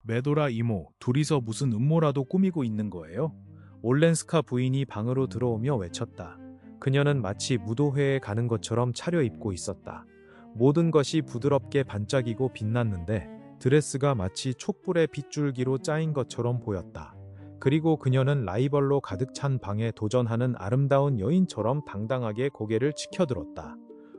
메도라 이모, 둘이서 무슨 음모라도 꾸미고 있는 거예요? 올렌스카 부인이 방으로 들어오며 외쳤다. 그녀는 마치 무도회에 가는 것처럼 차려입고 있었다. 모든 것이 부드럽게 반짝이고 빛났는데 드레스가 마치 촛불의 빗줄기로 짜인 것처럼 보였다. 그리고 그녀는 라이벌로 가득 찬 방에 도전하는 아름다운 여인처럼 당당하게 고개를 치켜들었다.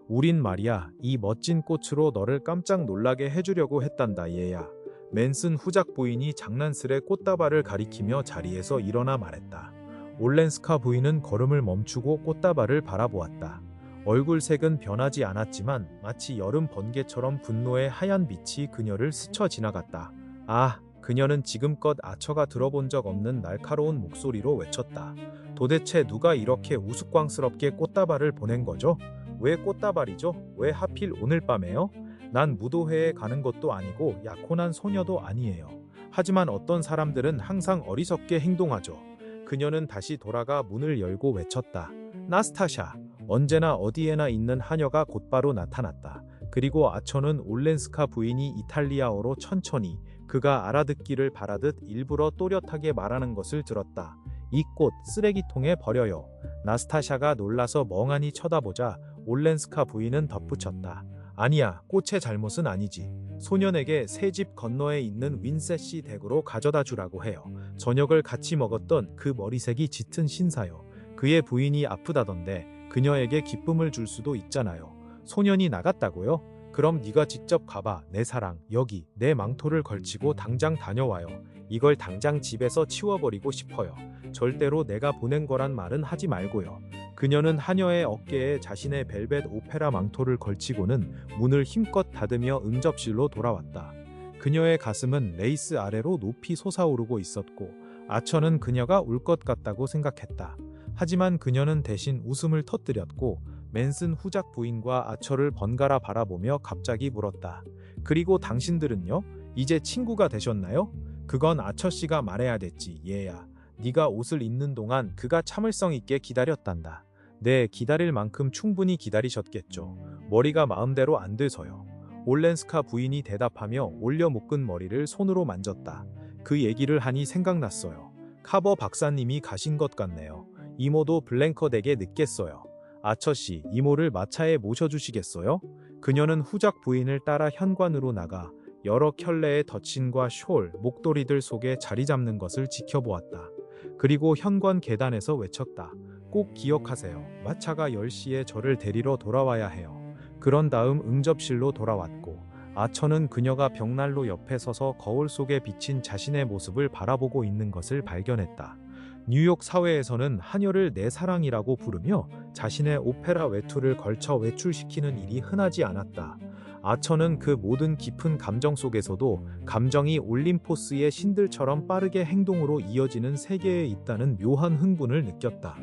우린 말이야, 이 멋진 꽃으로 너를 깜짝 놀라게 해주려고 했단다, 얘야. 맨슨 후작 부인이 장난스레 꽃다발을 가리키며 자리에서 일어나 말했다. 올렌스카 부인은 걸음을 멈추고 꽃다발을 바라보았다. 얼굴색은 변하지 않았지만 마치 여름 번개처럼 분노의 하얀 빛이 그녀를 스쳐 지나갔다. 아, 그녀는 지금껏 아처가 들어본 적 없는 날카로운 목소리로 외쳤다. 도대체 누가 이렇게 우스꽝스럽게 꽃다발을 보낸 거죠? 왜 꽃다발이죠? 왜 하필 오늘 밤에요? 난 무도회에 가는 것도 아니고 약혼한 소녀도 아니에요. 하지만 어떤 사람들은 항상 어리석게 행동하죠. 그녀는 다시 돌아가 문을 열고 외쳤다. 나스타샤. 언제나 어디에나 있는 하녀가 곧바로 나타났다. 그리고 아처는 올렌스카 부인이 이탈리아어로 천천히 그가 알아듣기를 바라듯 일부러 또렷하게 말하는 것을 들었다. 이 꽃 쓰레기통에 버려요. 나스타샤가 놀라서 멍하니 쳐다보자 올렌스카 부인은 덧붙였다. 아니야, 꽃의 잘못은 아니지. 소년에게 새 집 건너에 있는 윈셋시 댁으로 가져다 주라고 해요. 저녁을 같이 먹었던 그 머리색이 짙은 신사요. 그의 부인이 아프다던데 그녀에게 기쁨을 줄 수도 있잖아요. 소년이 나갔다고요? 그럼 네가 직접 가봐. 내 사랑, 여기 내 망토를 걸치고 당장 다녀와요. 이걸 당장 집에서 치워버리고 싶어요. 절대로 내가 보낸 거란 말은 하지 말고요. 그녀는 하녀의 어깨에 자신의 벨벳 오페라 망토를 걸치고는 문을 힘껏 닫으며 응접실로 돌아왔다. 그녀의 가슴은 레이스 아래로 높이 솟아오르고 있었고 아처는 그녀가 울 것 같다고 생각했다. 하지만 그녀는 대신 웃음을 터뜨렸고 맨슨 후작 부인과 아처를 번갈아 바라보며 갑자기 물었다. 그리고 당신들은요? 이제 친구가 되셨나요? 그건 아처 씨가 말해야 됐지, 얘야. 네가 옷을 입는 동안 그가 참을성 있게 기다렸단다. 네, 기다릴 만큼 충분히 기다리셨겠죠. 머리가 마음대로 안 돼서요. 올렌스카 부인이 대답하며 올려 묶은 머리를 손으로 만졌다. 그 얘기를 하니 생각났어요. 카버 박사님이 가신 것 같네요. 이모도 블랭커 댁에 늦겠어요. 아처씨, 이모를 마차에 모셔주시겠어요? 그녀는 후작 부인을 따라 현관으로 나가 여러 켤레의 덧신과 숄, 목도리들 속에 자리 잡는 것을 지켜보았다. 그리고 현관 계단에서 외쳤다. 꼭 기억하세요. 마차가 10시에 저를 데리러 돌아와야 해요. 그런 다음 응접실로 돌아왔고 아처는 그녀가 벽난로 옆에 서서 거울 속에 비친 자신의 모습을 바라보고 있는 것을 발견했다. 뉴욕 사회에서는 하녀를 내 사랑이라고 부르며 자신의 오페라 외투를 걸쳐 외출시키는 일이 흔하지 않았다. 아처는 그 모든 깊은 감정 속에서도 감정이 올림포스의 신들처럼 빠르게 행동으로 이어지는 세계에 있다는 묘한 흥분을 느꼈다.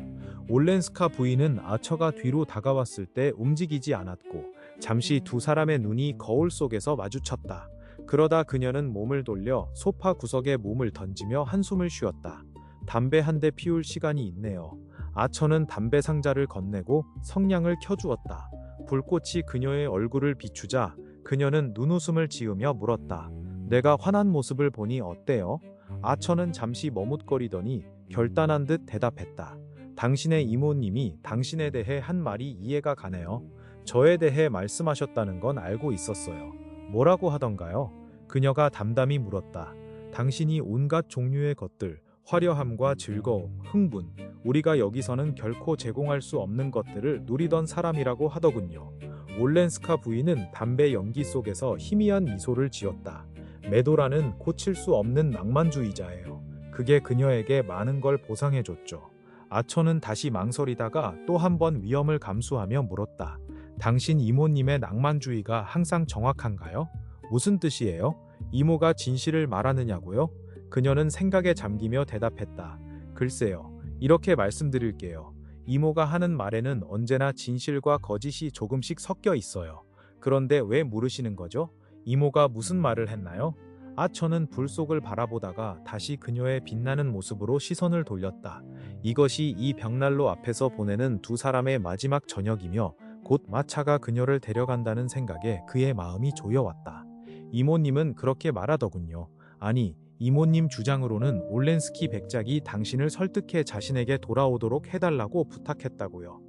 올렌스카 부인은 아처가 뒤로 다가왔을 때 움직이지 않았고 잠시 두 사람의 눈이 거울 속에서 마주쳤다. 그러다 그녀는 몸을 돌려 소파 구석에 몸을 던지며 한숨을 쉬었다. 담배 한 대 피울 시간이 있네요. 아처는 담배 상자를 건네고 성냥을 켜주었다. 불꽃이 그녀의 얼굴을 비추자 그녀는 눈웃음을 지으며 물었다. 내가 화난 모습을 보니 어때요? 아처는 잠시 머뭇거리더니 결단한 듯 대답했다. 당신의 이모님이 당신에 대해 한 말이 이해가 가네요. 저에 대해 말씀하셨다는 건 알고 있었어요. 뭐라고 하던가요? 그녀가 담담히 물었다. 당신이 온갖 종류의 것들, 화려함과 즐거움, 흥분, 우리가 여기서는 결코 제공할 수 없는 것들을 누리던 사람이라고 하더군요. 올렌스카 부인은 담배 연기 속에서 희미한 미소를 지었다. 메도라는 고칠 수 없는 낭만주의자예요. 그게 그녀에게 많은 걸 보상해줬죠. 아처는 다시 망설이다가 또 한 번 위험을 감수하며 물었다. 당신 이모님의 낭만주의가 항상 정확한가요? 무슨 뜻이에요? 이모가 진실을 말하느냐고요? 그녀는 생각에 잠기며 대답했다. 글쎄요. 이렇게 말씀드릴게요. 이모가 하는 말에는 언제나 진실과 거짓이 조금씩 섞여 있어요. 그런데 왜 물으시는 거죠? 이모가 무슨 말을 했나요? 아처는 불 속을 바라보다가 다시 그녀의 빛나는 모습으로 시선을 돌렸다. 이것이 이 벽난로 앞에서 보내는 두 사람의 마지막 저녁이며 곧 마차가 그녀를 데려간다는 생각에 그의 마음이 조여왔다. 이모님은 그렇게 말하더군요. 아니, 이모님 주장으로는 올렌스키 백작이 당신을 설득해 자신에게 돌아오도록 해달라고 부탁했다고요.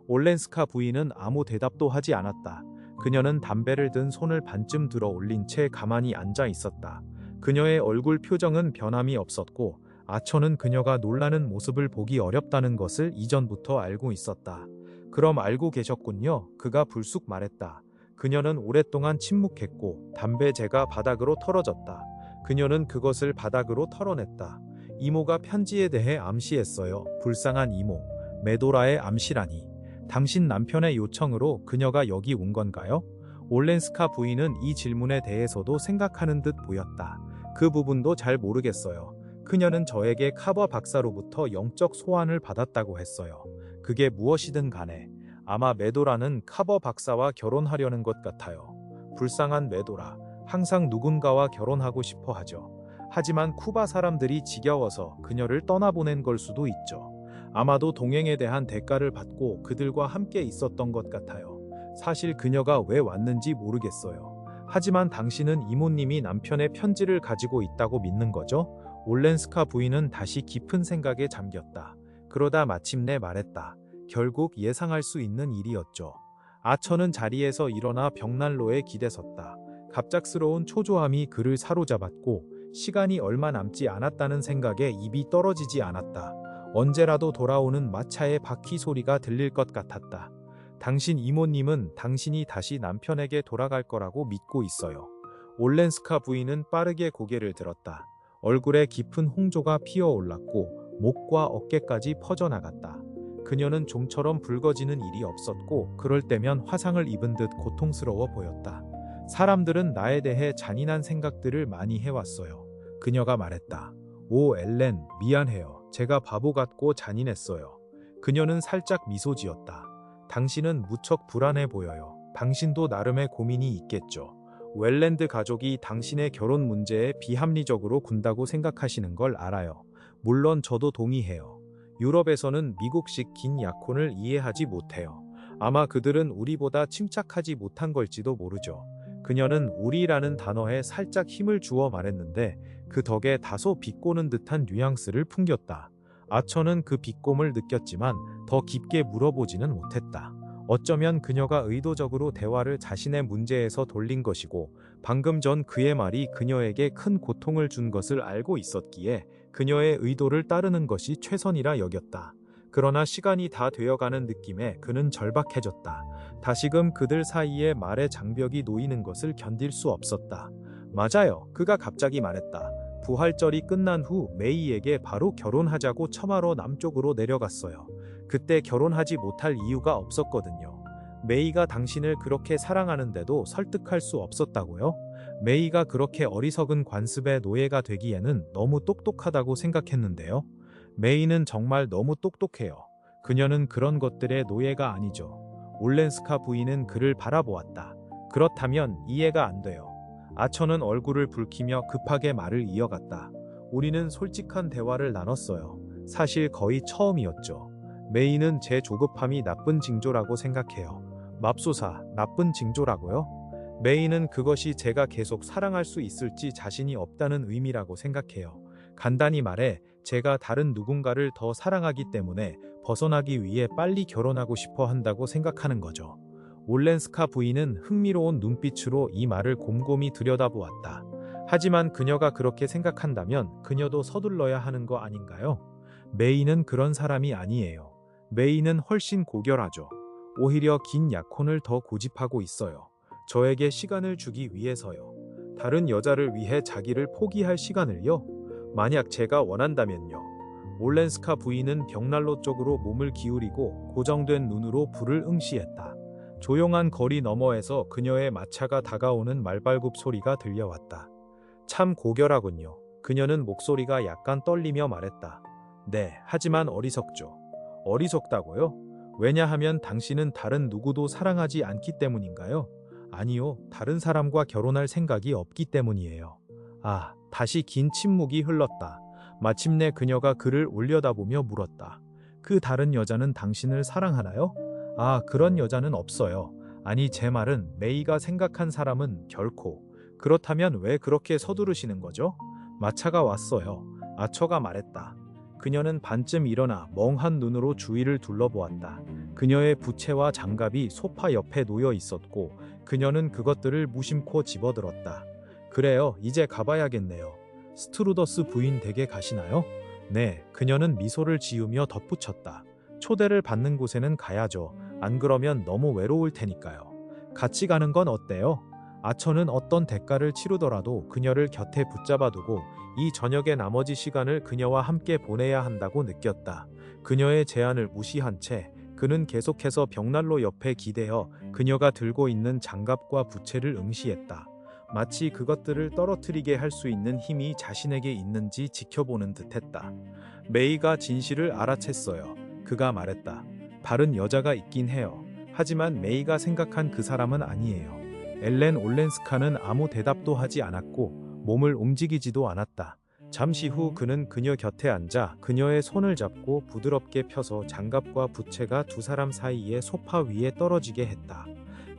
올렌스카 부인은 아무 대답도 하지 않았다. 그녀는 담배를 든 손을 반쯤 들어 올린 채 가만히 앉아 있었다. 그녀의 얼굴 표정은 변함이 없었고 아처는 그녀가 놀라는 모습을 보기 어렵다는 것을 이전부터 알고 있었다. 그럼 알고 계셨군요. 그가 불쑥 말했다. 그녀는 오랫동안 침묵했고 담배재가 바닥으로 털어졌다. 그녀는 그것을 바닥으로 털어냈다. 이모가 편지에 대해 암시했어요. 불쌍한 이모. 메도라의 암시라니. 당신 남편의 요청으로 그녀가 여기 온 건가요? 올렌스카 부인은 이 질문에 대해서도 생각하는 듯 보였다. 그 부분도 잘 모르겠어요. 그녀는 저에게 카버 박사로부터 영적 소환을 받았다고 했어요. 그게 무엇이든 간에 아마 메도라는 카버 박사와 결혼하려는 것 같아요. 불쌍한 메도라. 항상 누군가와 결혼하고 싶어 하죠. 하지만 쿠바 사람들이 지겨워서 그녀를 떠나보낸 걸 수도 있죠. 아마도 동행에 대한 대가를 받고 그들과 함께 있었던 것 같아요. 사실 그녀가 왜 왔는지 모르겠어요. 하지만 당신은 이모님이 남편의 편지를 가지고 있다고 믿는 거죠? 올렌스카 부인은 다시 깊은 생각에 잠겼다. 그러다 마침내 말했다. 결국 예상할 수 있는 일이었죠. 아처는 자리에서 일어나 벽난로에 기대섰다. 갑작스러운 초조함이 그를 사로잡았고 시간이 얼마 남지 않았다는 생각에 입이 떨어지지 않았다. 언제라도 돌아오는 마차의 바퀴 소리가 들릴 것 같았다. 당신 이모님은 당신이 다시 남편에게 돌아갈 거라고 믿고 있어요. 올렌스카 부인은 빠르게 고개를 들었다. 얼굴에 깊은 홍조가 피어올랐고 목과 어깨까지 퍼져나갔다. 그녀는 좀처럼 붉어지는 일이 없었고 그럴 때면 화상을 입은 듯 고통스러워 보였다. 사람들은 나에 대해 잔인한 생각들을 많이 해왔어요. 그녀가 말했다. 오 엘렌, 미안해요. 제가 바보 같고 잔인했어요. 그녀는 살짝 미소 지었다. 당신은 무척 불안해 보여요. 당신도 나름의 고민이 있겠죠. 웰랜드 가족이 당신의 결혼 문제에 비합리적으로 군다고 생각하시는 걸 알아요. 물론 저도 동의해요. 유럽에서는 미국식 긴 약혼을 이해하지 못해요. 아마 그들은 우리보다 침착하지 못한 걸지도 모르죠. 그녀는 우리라는 단어에 살짝 힘을 주어 말했는데 그 덕에 다소 비꼬는 듯한 뉘앙스를 풍겼다. 아처는 그 비꼼을 느꼈지만 더 깊게 물어보지는 못했다. 어쩌면 그녀가 의도적으로 대화를 자신의 문제에서 돌린 것이고 방금 전 그의 말이 그녀에게 큰 고통을 준 것을 알고 있었기에 그녀의 의도를 따르는 것이 최선이라 여겼다. 그러나 시간이 다 되어가는 느낌에 그는 절박해졌다. 다시금 그들 사이에 말의 장벽이 놓이는 것을 견딜 수 없었다. 맞아요. 그가 갑자기 말했다. 부활절이 끝난 후 메이에게 바로 결혼하자고 처마로 남쪽으로 내려갔어요. 그때 결혼하지 못할 이유가 없었거든요. 메이가 당신을 그렇게 사랑하는데도 설득할 수 없었다고요? 메이가 그렇게 어리석은 관습의 노예가 되기에는 너무 똑똑하다고 생각했는데요. 메이는 정말 너무 똑똑해요. 그녀는 그런 것들의 노예가 아니죠. 올렌스카 부인은 그를 바라보았다. 그렇다면 이해가 안 돼요. 아처는 얼굴을 붉히며 급하게 말을 이어갔다. 우리는 솔직한 대화를 나눴어요. 사실 거의 처음이었죠. 메이는 제 조급함이 나쁜 징조라고 생각해요. 맙소사, 나쁜 징조라고요? 메이는 그것이 제가 계속 사랑할 수 있을지 자신이 없다는 의미라고 생각해요. 간단히 말해 제가 다른 누군가를 더 사랑하기 때문에 벗어나기 위해 빨리 결혼하고 싶어 한다고 생각하는 거죠. 올렌스카 부인은 흥미로운 눈빛으로 이 말을 곰곰이 들여다보았다. 하지만 그녀가 그렇게 생각한다면 그녀도 서둘러야 하는 거 아닌가요? 메이는 그런 사람이 아니에요. 메이는 훨씬 고결하죠. 오히려 긴 약혼을 더 고집하고 있어요. 저에게 시간을 주기 위해서요. 다른 여자를 위해 자기를 포기할 시간을요? 만약 제가 원한다면요. 올렌스카 부인은 벽난로 쪽으로 몸을 기울이고 고정된 눈으로 불을 응시했다. 조용한 거리 너머에서 그녀의 마차가 다가오는 말발굽 소리가 들려왔다. 참 고결하군요. 그녀는 목소리가 약간 떨리며 말했다. 네, 하지만 어리석죠. 어리석다고요? 왜냐하면 당신은 다른 누구도 사랑하지 않기 때문인가요? 아니요, 다른 사람과 결혼할 생각이 없기 때문이에요. 아, 다시 긴 침묵이 흘렀다. 마침내 그녀가 그를 올려다보며 물었다. 그 다른 여자는 당신을 사랑하나요? 아, 그런 여자는 없어요. 아니, 제 말은 메이가 생각한 사람은 결코. 그렇다면 왜 그렇게 서두르시는 거죠? 마차가 왔어요. 아처가 말했다. 그녀는 반쯤 일어나 멍한 눈으로 주위를 둘러보았다. 그녀의 부채와 장갑이 소파 옆에 놓여 있었고 그녀는 그것들을 무심코 집어들었다. 그래요, 이제 가봐야겠네요. 스트루더스 부인 댁에 가시나요? 네, 그녀는 미소를 지으며 덧붙였다. 초대를 받는 곳에는 가야죠. 안 그러면 너무 외로울 테니까요. 같이 가는 건 어때요? 아처는 어떤 대가를 치르더라도 그녀를 곁에 붙잡아두고 이 저녁의 나머지 시간을 그녀와 함께 보내야 한다고 느꼈다. 그녀의 제안을 무시한 채 그는 계속해서 벽난로 옆에 기대어 그녀가 들고 있는 장갑과 부채를 응시했다. 마치 그것들을 떨어뜨리게 할 수 있는 힘이 자신에게 있는지 지켜보는 듯했다. 메이가 진실을 알아챘어요. 그가 말했다. 바른 여자가 있긴 해요. 하지만 메이가 생각한 그 사람은 아니에요. 엘렌 올렌스카는 아무 대답도 하지 않았고 몸을 움직이지도 않았다. 잠시 후 그는 그녀 곁에 앉아 그녀의 손을 잡고 부드럽게 펴서 장갑과 부채가 두 사람 사이에 소파 위에 떨어지게 했다.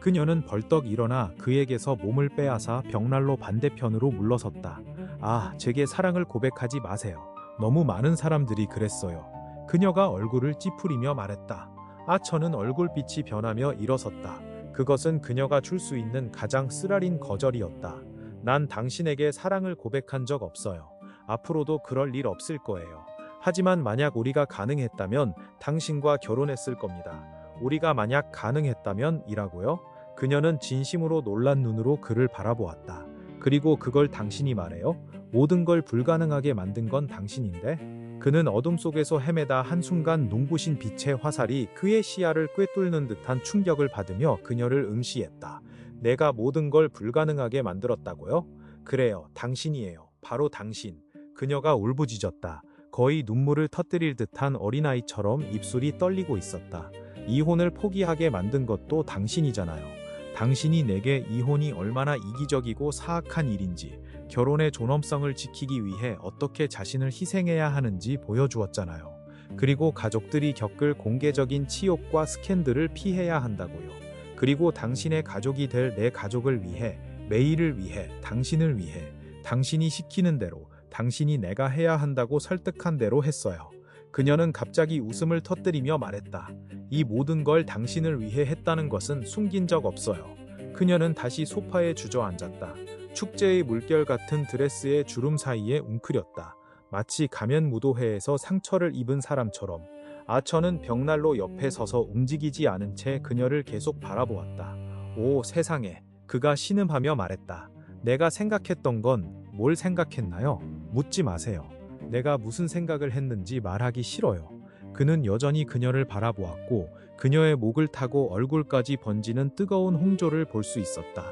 그녀는 벌떡 일어나 그에게서 몸을 빼앗아 벽난로 반대편으로 물러섰다. 아, 제게 사랑을 고백하지 마세요. 너무 많은 사람들이 그랬어요. 그녀가 얼굴을 찌푸리며 말했다. 아처는 얼굴빛이 변하며 일어섰다. 그것은 그녀가 줄 수 있는 가장 쓰라린 거절이었다. 난 당신에게 사랑을 고백한 적 없어요. 앞으로도 그럴 일 없을 거예요. 하지만 만약 우리가 가능했다면 당신과 결혼했을 겁니다. 우리가 만약 가능했다면 이라고요? 그녀는 진심으로 놀란 눈으로 그를 바라보았다. 그리고 그걸 당신이 말해요? 모든 걸 불가능하게 만든 건 당신인데? 그는 어둠 속에서 헤매다 한순간 눈부신 빛의 화살이 그의 시야를 꿰뚫는 듯한 충격을 받으며 그녀를 응시했다. 내가 모든 걸 불가능하게 만들었다고요? 그래요, 당신이에요. 바로 당신. 그녀가 울부짖었다. 거의 눈물을 터뜨릴 듯한 어린아이처럼 입술이 떨리고 있었다. 이혼을 포기하게 만든 것도 당신이잖아요. 당신이 내게 이혼이 얼마나 이기적이고 사악한 일인지, 결혼의 존엄성을 지키기 위해 어떻게 자신을 희생해야 하는지 보여주었잖아요. 그리고 가족들이 겪을 공개적인 치욕과 스캔들을 피해야 한다고요. 그리고 당신의 가족이 될 내 가족을 위해, 메이를 위해, 당신을 위해, 당신이 시키는 대로, 당신이 내가 해야 한다고 설득한 대로 했어요. 그녀는 갑자기 웃음을 터뜨리며 말했다. 이 모든 걸 당신을 위해 했다는 것은 숨긴 적 없어요. 그녀는 다시 소파에 주저앉았다. 축제의 물결 같은 드레스의 주름 사이에 웅크렸다. 마치 가면 무도회에서 상처를 입은 사람처럼. 아처는 벽난로 옆에 서서 움직이지 않은 채 그녀를 계속 바라보았다. 오, 세상에. 그가 신음하며 말했다. 내가 생각했던 건 뭘 생각했나요? 묻지 마세요. 내가 무슨 생각을 했는지 말하기 싫어요. 그는 여전히 그녀를 바라보았고 그녀의 목을 타고 얼굴까지 번지는 뜨거운 홍조를 볼 수 있었다.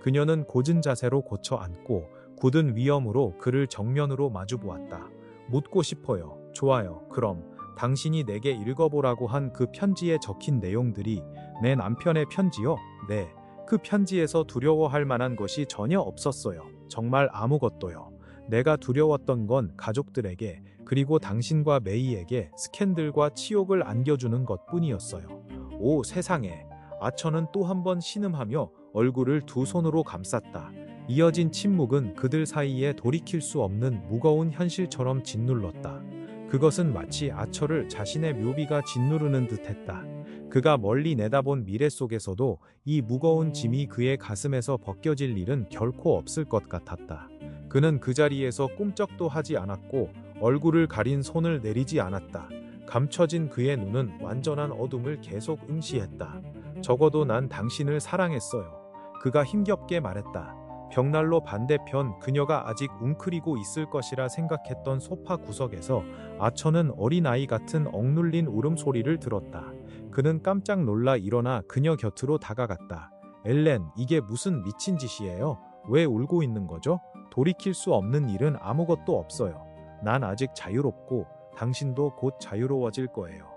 그녀는 곧은 자세로 고쳐 앉고 굳은 위엄으로 그를 정면으로 마주보았다. 묻고 싶어요. 좋아요. 그럼 당신이 내게 읽어보라고 한 그 편지에 적힌 내용들이 내 남편의 편지요? 네. 그 편지에서 두려워할 만한 것이 전혀 없었어요. 정말 아무것도요. 내가 두려웠던 건 가족들에게 그리고 당신과 메이에게 스캔들과 치욕을 안겨주는 것뿐이었어요. 오, 세상에. 아처는 또 한 번 신음하며 얼굴을 두 손으로 감쌌다. 이어진 침묵은 그들 사이에 돌이킬 수 없는 무거운 현실처럼 짓눌렀다. 그것은 마치 아처를 자신의 묘비가 짓누르는 듯했다. 그가 멀리 내다본 미래 속에서도 이 무거운 짐이 그의 가슴에서 벗겨질 일은 결코 없을 것 같았다. 그는 그 자리에서 꿈쩍도 하지 않았고 얼굴을 가린 손을 내리지 않았다. 감춰진 그의 눈은 완전한 어둠을 계속 응시했다. 적어도 난 당신을 사랑했어요. 그가 힘겹게 말했다. 벽난로 반대편 그녀가 아직 웅크리고 있을 것이라 생각했던 소파 구석에서 아처는 어린아이 같은 억눌린 울음소리를 들었다. 그는 깜짝 놀라 일어나 그녀 곁으로 다가갔다. 엘렌, 이게 무슨 미친 짓이에요? 왜 울고 있는 거죠? 돌이킬 수 없는 일은 아무것도 없어요. 난 아직 자유롭고 당신도 곧 자유로워질 거예요.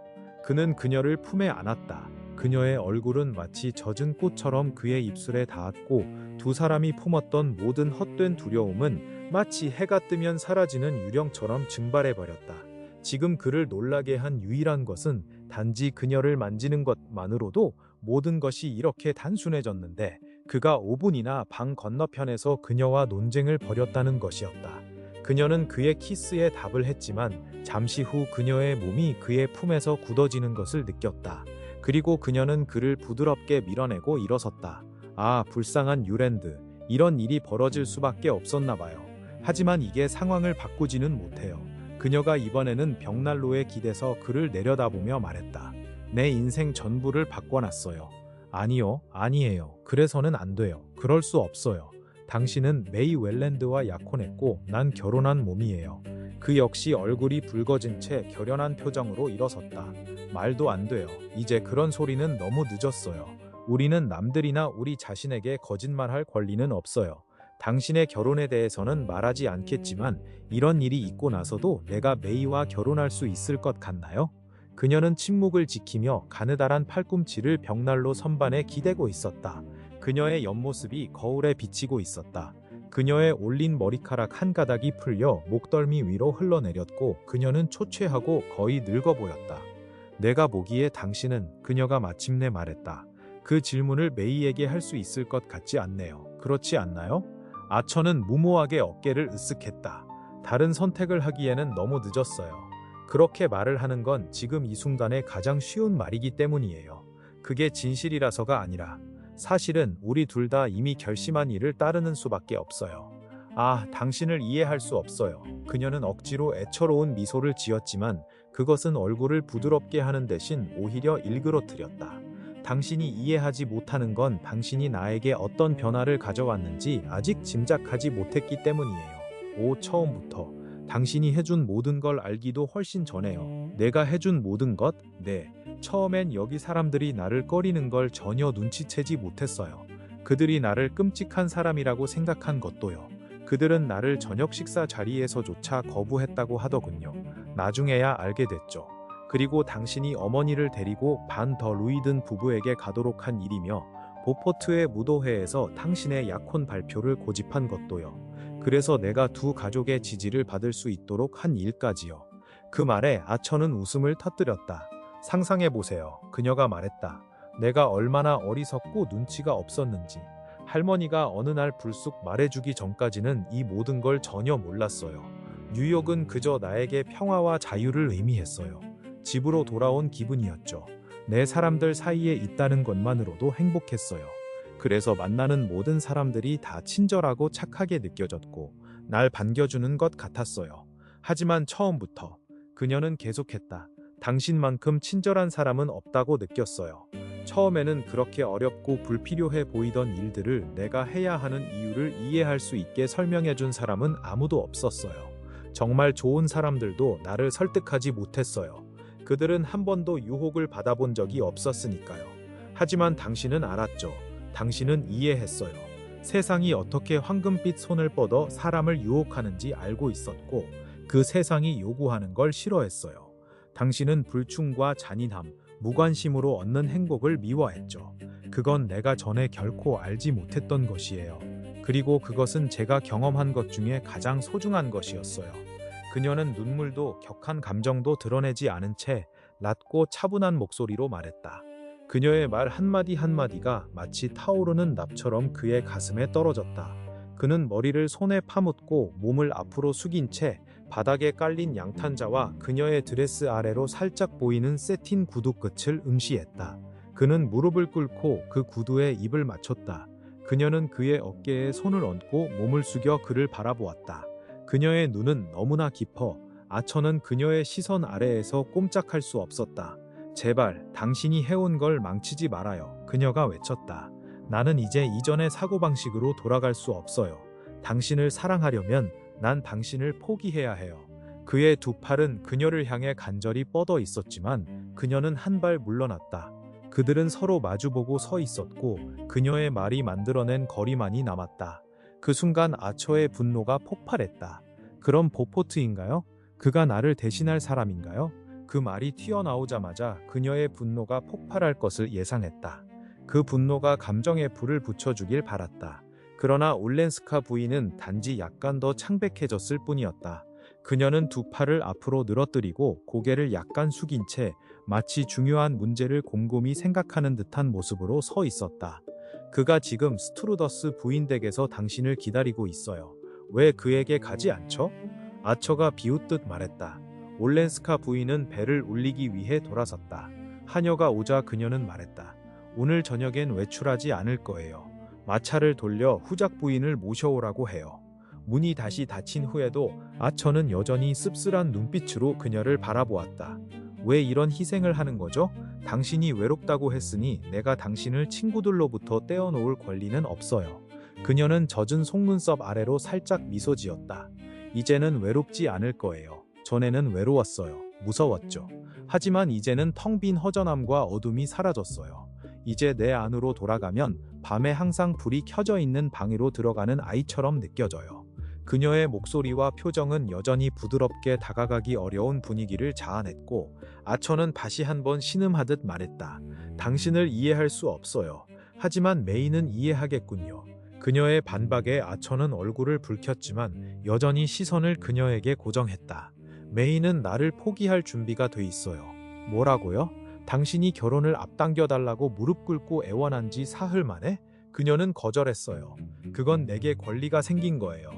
그는 그녀를 품에 안았다. 그녀의 얼굴은 마치 젖은 꽃처럼 그의 입술에 닿았고 두 사람이 품었던 모든 헛된 두려움은 마치 해가 뜨면 사라지는 유령처럼 증발해버렸다. 지금 그를 놀라게 한 유일한 것은 단지 그녀를 만지는 것만으로도 모든 것이 이렇게 단순해졌는데 그가 5분이나 방 건너편에서 그녀와 논쟁을 벌였다는 것이었다. 그녀는 그의 키스에 답을 했지만 잠시 후 그녀의 몸이 그의 품에서 굳어지는 것을 느꼈다. 그리고 그녀는 그를 부드럽게 밀어내고 일어섰다. 아, 불쌍한 유랜드. 이런 일이 벌어질 수밖에 없었나 봐요. 하지만 이게 상황을 바꾸지는 못해요. 그녀가 이번에는 벽난로에 기대서 그를 내려다보며 말했다. 내 인생 전부를 바꿔놨어요. 아니요, 아니에요. 그래서는 안 돼요. 그럴 수 없어요. 당신은 메이 웰랜드와 약혼했고 난 결혼한 몸이에요. 그 역시 얼굴이 붉어진 채 결연한 표정으로 일어섰다. 말도 안 돼요. 이제 그런 소리는 너무 늦었어요. 우리는 남들이나 우리 자신에게 거짓말할 권리는 없어요. 당신의 결혼에 대해서는 말하지 않겠지만 이런 일이 있고 나서도 내가 메이와 결혼할 수 있을 것 같나요? 그녀는 침묵을 지키며 가느다란 팔꿈치를 벽난로 선반에 기대고 있었다. 그녀의 옆모습이 거울에 비치고 있었다. 그녀의 올린 머리카락 한 가닥이 풀려 목덜미 위로 흘러내렸고 그녀는 초췌하고 거의 늙어 보였다. 내가 보기에 당신은, 그녀가 마침내 말했다. 그 질문을 메이에게 할 수 있을 것 같지 않네요. 그렇지 않나요? 아처는 무모하게 어깨를 으쓱했다. 다른 선택을 하기에는 너무 늦었어요. 그렇게 말을 하는 건 지금 이 순간에 가장 쉬운 말이기 때문이에요. 그게 진실이라서가 아니라 사실은 우리 둘 다 이미 결심한 일을 따르는 수밖에 없어요. 아, 당신을 이해할 수 없어요. 그녀는 억지로 애처로운 미소를 지었지만 그것은 얼굴을 부드럽게 하는 대신 오히려 일그러뜨렸다. 당신이 이해하지 못하는 건 당신이 나에게 어떤 변화를 가져왔는지 아직 짐작하지 못했기 때문이에요. 오, 처음부터 당신이 해준 모든 걸 알기도 훨씬 전에요. 내가 해준 모든 것? 네. 처음엔 여기 사람들이 나를 꺼리는 걸 전혀 눈치채지 못했어요. 그들이 나를 끔찍한 사람이라고 생각한 것도요. 그들은 나를 저녁 식사 자리에서조차 거부했다고 하더군요. 나중에야 알게 됐죠. 그리고 당신이 어머니를 데리고 반 더 루이든 부부에게 가도록 한 일이며 보포트의 무도회에서 당신의 약혼 발표를 고집한 것도요. 그래서 내가 두 가족의 지지를 받을 수 있도록 한 일까지요. 그 말에 아처는 웃음을 터뜨렸다. 상상해보세요. 그녀가 말했다. 내가 얼마나 어리석고 눈치가 없었는지. 할머니가 어느 날 불쑥 말해주기 전까지는 이 모든 걸 전혀 몰랐어요. 뉴욕은 그저 나에게 평화와 자유를 의미했어요. 집으로 돌아온 기분이었죠. 내 사람들 사이에 있다는 것만으로도 행복했어요. 그래서 만나는 모든 사람들이 다 친절하고 착하게 느껴졌고 날 반겨주는 것 같았어요. 하지만 처음부터 그녀는 계속했다. 당신만큼 친절한 사람은 없다고 느꼈어요. 처음에는 그렇게 어렵고 불필요해 보이던 일들을 내가 해야 하는 이유를 이해할 수 있게 설명해준 사람은 아무도 없었어요. 정말 좋은 사람들도 나를 설득하지 못했어요. 그들은 한 번도 유혹을 받아본 적이 없었으니까요. 하지만 당신은 알았죠. 당신은 이해했어요. 세상이 어떻게 황금빛 손을 뻗어 사람을 유혹하는지 알고 있었고 그 세상이 요구하는 걸 싫어했어요. 당신은 불충과 잔인함, 무관심으로 얻는 행복을 미워했죠. 그건 내가 전에 결코 알지 못했던 것이에요. 그리고 그것은 제가 경험한 것 중에 가장 소중한 것이었어요. 그녀는 눈물도 격한 감정도 드러내지 않은 채 낮고 차분한 목소리로 말했다. 그녀의 말 한마디 한마디가 마치 타오르는 납처럼 그의 가슴에 떨어졌다. 그는 머리를 손에 파묻고 몸을 앞으로 숙인 채 바닥에 깔린 양탄자와 그녀의 드레스 아래로 살짝 보이는 세틴 구두 끝을 응시했다. 그는 무릎을 꿇고 그 구두에 입을 맞췄다. 그녀는 그의 어깨에 손을 얹고 몸을 숙여 그를 바라보았다. 그녀의 눈은 너무나 깊어 아처는 그녀의 시선 아래에서 꼼짝할 수 없었다. 제발 당신이 해온 걸 망치지 말아요. 그녀가 외쳤다. 나는 이제 이전의 사고방식으로 돌아갈 수 없어요. 당신을 사랑하려면 난 당신을 포기해야 해요. 그의 두 팔은 그녀를 향해 간절히 뻗어 있었지만 그녀는 한 발 물러났다. 그들은 서로 마주보고 서 있었고 그녀의 말이 만들어낸 거리만이 남았다. 그 순간 아처의 분노가 폭발했다. 그럼 보포트인가요? 그가 나를 대신할 사람인가요? 그 말이 튀어나오자마자 그녀의 분노가 폭발할 것을 예상했다. 그 분노가 감정에 불을 붙여주길 바랐다. 그러나 올렌스카 부인은 단지 약간 더 창백해졌을 뿐이었다. 그녀는 두 팔을 앞으로 늘어뜨리고 고개를 약간 숙인 채 마치 중요한 문제를 곰곰이 생각하는 듯한 모습으로 서 있었다. 그가 지금 스트루더스 부인 댁에서 당신을 기다리고 있어요. 왜 그에게 가지 않죠? 아처가 비웃듯 말했다. 올렌스카 부인은 배를 울리기 위해 돌아섰다. 하녀가 오자 그녀는 말했다. 오늘 저녁엔 외출하지 않을 거예요. 마차를 돌려 후작 부인을 모셔오라고 해요. 문이 다시 닫힌 후에도 아처는 여전히 씁쓸한 눈빛으로 그녀를 바라보았다. 왜 이런 희생을 하는 거죠? 당신이 외롭다고 했으니 내가 당신을 친구들로부터 떼어놓을 권리는 없어요. 그녀는 젖은 속눈썹 아래로 살짝 미소 지었다. 이제는 외롭지 않을 거예요. 전에는 외로웠어요. 무서웠죠. 하지만 이제는 텅 빈 허전함과 어둠이 사라졌어요. 이제 내 안으로 돌아가면 밤에 항상 불이 켜져 있는 방으로 들어가는 아이처럼 느껴져요. 그녀의 목소리와 표정은 여전히 부드럽게 다가가기 어려운 분위기를 자아냈고 아처는 다시 한번 신음하듯 말했다. 당신을 이해할 수 없어요. 하지만 메이는 이해하겠군요. 그녀의 반박에 아처는 얼굴을 붉혔지만 여전히 시선을 그녀에게 고정했다. 메이는 나를 포기할 준비가 돼 있어요. 뭐라고요? 당신이 결혼을 앞당겨달라고 무릎 꿇고 애원한 지 사흘 만에? 그녀는 거절했어요. 그건 내게 권리가 생긴 거예요.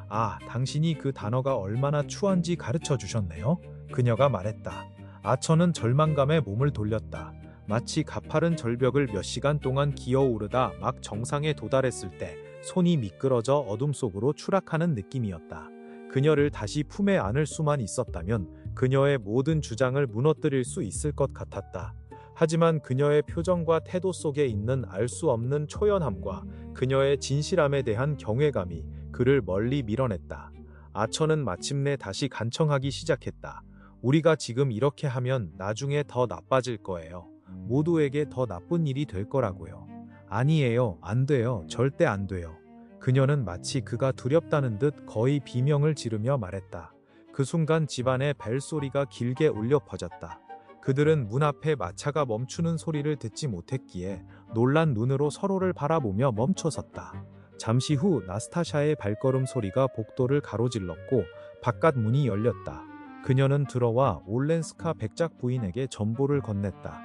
아, 당신이 그 단어가 얼마나 추한지 가르쳐 주셨네요. 그녀가 말했다. 아처는 절망감에 몸을 돌렸다. 마치 가파른 절벽을 몇 시간 동안 기어오르다 막 정상에 도달했을 때 손이 미끄러져 어둠 속으로 추락하는 느낌이었다. 그녀를 다시 품에 안을 수만 있었다면 그녀의 모든 주장을 무너뜨릴 수 있을 것 같았다. 하지만 그녀의 표정과 태도 속에 있는 알 수 없는 초연함과 그녀의 진실함에 대한 경외감이 그를 멀리 밀어냈다. 아처는 마침내 다시 간청하기 시작했다. 우리가 지금 이렇게 하면 나중에 더 나빠질 거예요. 모두에게 더 나쁜 일이 될 거라고요. 아니에요. 안 돼요. 절대 안 돼요. 그녀는 마치 그가 두렵다는 듯 거의 비명을 지르며 말했다. 그 순간 집안의 벨소리가 길게 울려 퍼졌다. 그들은 문 앞에 마차가 멈추는 소리를 듣지 못했기에 놀란 눈으로 서로를 바라보며 멈춰섰다. 잠시 후 나스타샤의 발걸음 소리가 복도를 가로질렀고 바깥 문이 열렸다. 그녀는 들어와 올렌스카 백작 부인에게 전보를 건넸다.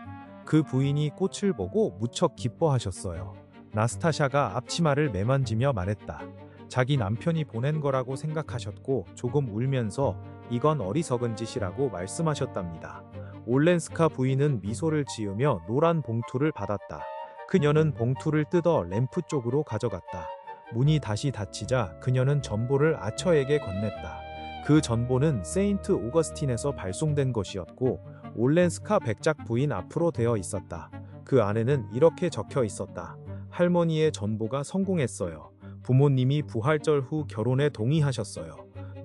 그 부인이 꽃을 보고 무척 기뻐하셨어요. 나스타샤가 앞치마를 매만지며 말했다. 자기 남편이 보낸 거라고 생각하셨고 조금 울면서 이건 어리석은 짓이라고 말씀하셨답니다. 올렌스카 부인은 미소를 지으며 노란 봉투를 받았다. 그녀는 봉투를 뜯어 램프 쪽으로 가져갔다. 문이 다시 닫히자 그녀는 전보를 아처에게 건넸다. 그 전보는 세인트 오거스틴에서 발송된 것이었고 올렌스카 백작 부인 앞으로 되어 있었다. 그 안에는 이렇게 적혀 있었다. 할머니의 전보가 성공했어요. 부모님이 부활절 후 결혼에 동의하셨어요.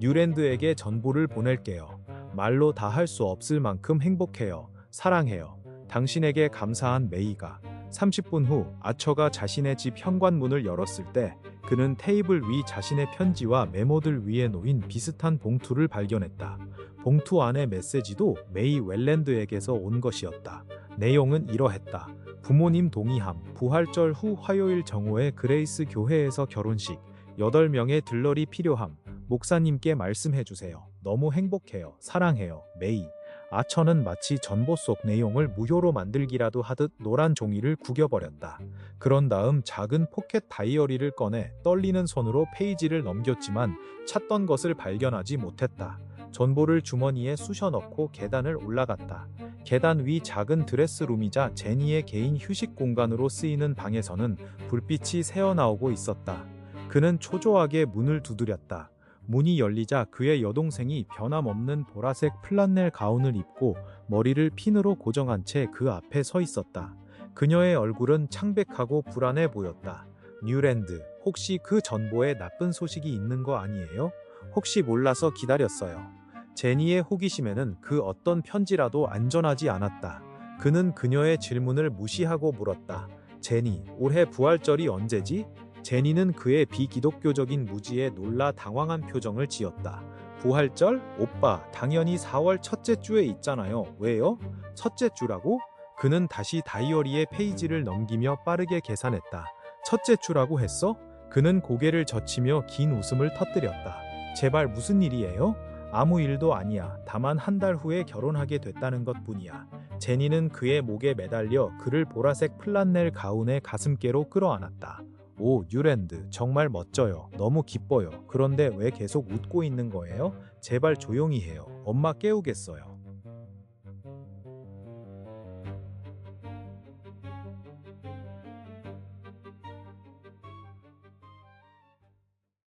뉴랜드에게 전보를 보낼게요. 말로 다 할 수 없을 만큼 행복해요. 사랑해요. 당신에게 감사한 메이가. 30분 후 아처가 자신의 집 현관문을 열었을 때 그는 테이블 위 자신의 편지와 메모들 위에 놓인 비슷한 봉투를 발견했다. 봉투 안의 메시지도 메이 웰랜드에게서 온 것이었다. 내용은 이러했다. 부모님 동의함, 부활절 후 화요일 정오에 그레이스 교회에서 결혼식, 8명의 들러리 필요함, 목사님께 말씀해주세요. 너무 행복해요. 사랑해요. 메이. 아처는 마치 전보 속 내용을 무효로 만들기라도 하듯 노란 종이를 구겨버렸다. 그런 다음 작은 포켓 다이어리를 꺼내 떨리는 손으로 페이지를 넘겼지만 찾던 것을 발견하지 못했다. 전보를 주머니에 쑤셔 넣고 계단을 올라갔다. 계단 위 작은 드레스룸이자 제니의 개인 휴식 공간으로 쓰이는 방에서는 불빛이 새어나오고 있었다. 그는 초조하게 문을 두드렸다. 문이 열리자 그의 여동생이 변함없는 보라색 플란넬 가운을 입고 머리를 핀으로 고정한 채 그 앞에 서 있었다. 그녀의 얼굴은 창백하고 불안해 보였다. 뉴랜드, 혹시 그 전보에 나쁜 소식이 있는 거 아니에요? 혹시 몰라서 기다렸어요. 제니의 호기심에는 그 어떤 편지라도 안전하지 않았다. 그는 그녀의 질문을 무시하고 물었다. 제니, 올해 부활절이 언제지? 제니는 그의 비기독교적인 무지에 놀라 당황한 표정을 지었다. 부활절? 오빠, 당연히 4월 첫째 주에 있잖아요. 왜요? 첫째 주라고? 그는 다시 다이어리의 페이지를 넘기며 빠르게 계산했다. 첫째 주라고 했어? 그는 고개를 젖히며 긴 웃음을 터뜨렸다. 제발 무슨 일이에요? 아무 일도 아니야. 다만 한 달 후에 결혼하게 됐다는 것뿐이야. 제니는 그의 목에 매달려 그를 보라색 플란넬 가운의 가슴께로 끌어안았다. 오, 뉴랜드, 정말 멋져요. 너무 기뻐요. 그런데 왜 계속 웃고 있는 거예요? 제발 조용히 해요. 엄마 깨우겠어요.